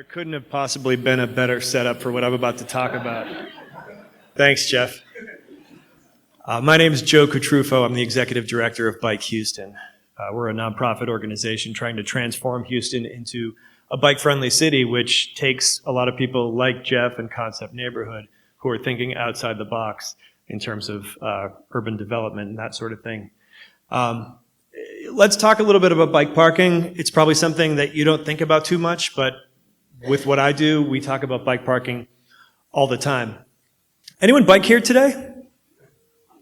There couldn't have possibly been a better setup for what I'm about to talk about. Thanks, Jeff. My name is Joe Cutrufo. I'm the executive director of Bike Houston. We're a nonprofit organization trying to transform Houston into a bike-friendly city, which takes a lot of people like Jeff and Concept Neighborhood who are thinking outside the box in terms of urban development and that sort of thing. Let's talk a little bit about bike parking. It's probably something that you don't think about too much, but with what I do, we talk about bike parking all the time. Anyone bike here today?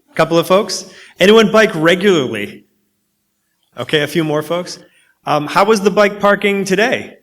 A couple of folks. Anyone bike regularly? Okay, a few more folks. How was the bike parking today?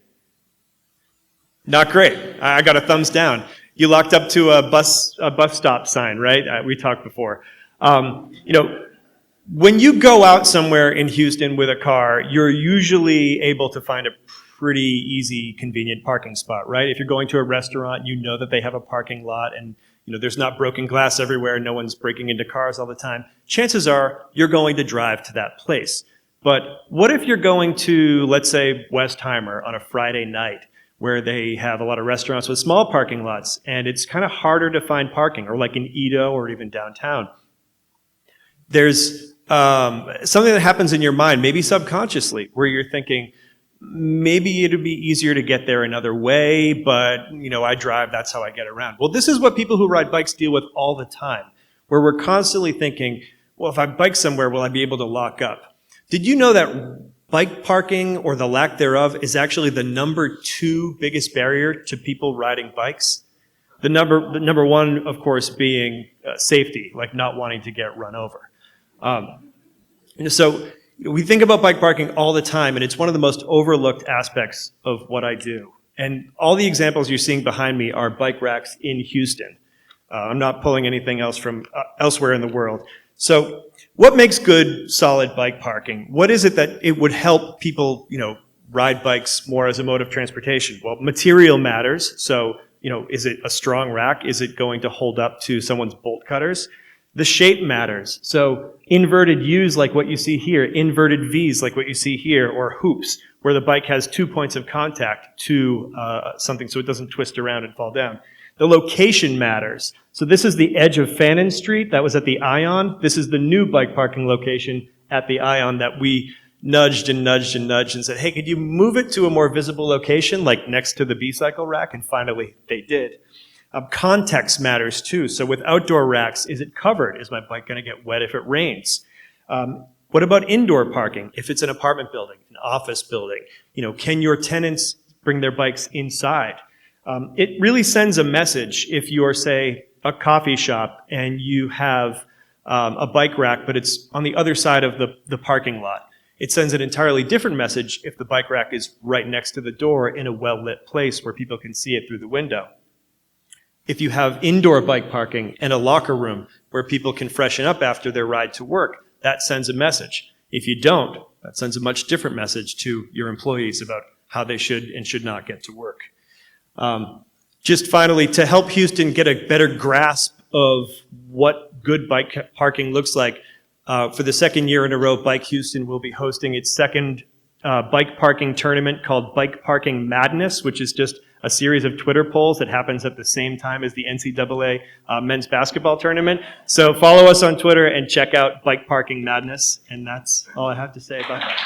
Not great. I got a thumbs down. You locked up to a bus stop sign, right? We talked before. When you go out somewhere in Houston with a car, you're usually able to find a pretty easy, convenient parking spot, right? If you're going to a restaurant, you know that they have a parking lot and there's not broken glass everywhere, no one's breaking into cars all the time. Chances are you're going to drive to that place. But what if you're going to, let's say, Westheimer on a Friday night, where they have a lot of restaurants with small parking lots, and it's kind of harder to find parking, or like in Edo or even downtown. There's something that happens in your mind, maybe subconsciously, where you're thinking, maybe it'd be easier to get there another way, but I drive, that's how I get around. Well, this is what people who ride bikes deal with all the time, where we're constantly thinking, well, if I bike somewhere, will I be able to lock up? Did you know that bike parking, or the lack thereof, is actually the number 2 biggest barrier to people riding bikes? The number one, of course, being safety, like not wanting to get run over. So we think about bike parking all the time, and it's one of the most overlooked aspects of what I do. And all the examples you're seeing behind me are bike racks in Houston. I'm not pulling anything else from elsewhere in the world. So what makes good, solid bike parking? What is it that it would help people, ride bikes more as a mode of transportation? Well, material matters. So, is it a strong rack? Is it going to hold up to someone's bolt cutters? The shape matters. So inverted U's like what you see here, inverted V's like what you see here, or hoops, where the bike has 2 points of contact to something so it doesn't twist around and fall down. The location matters. So this is the edge of Fannin Street. That was at the Ion. This is the new bike parking location at the Ion that we nudged and nudged and nudged and said, hey, could you move it to a more visible location, like next to the B-cycle rack? And finally, they did. Context matters too. So with outdoor racks, is it covered? Is my bike going to get wet if it rains? What about indoor parking? If it's an apartment building, an office building, can your tenants bring their bikes inside? It really sends a message if you're, say, a coffee shop and you have a bike rack, but it's on the other side of the parking lot. It sends an entirely different message if the bike rack is right next to the door in a well-lit place where people can see it through the window. If you have indoor bike parking and a locker room where people can freshen up after their ride to work, that sends a message. If you don't, that sends a much different message to your employees about how they should and should not get to work. Just finally, to help Houston get a better grasp of what good bike parking looks like, for the second year in a row, Bike Houston will be hosting its second bike parking tournament called Bike Parking Madness, which is just a series of Twitter polls that happens at the same time as the NCAA men's basketball tournament. So follow us on Twitter and check out Bike Parking Madness. And that's all I have to say about that.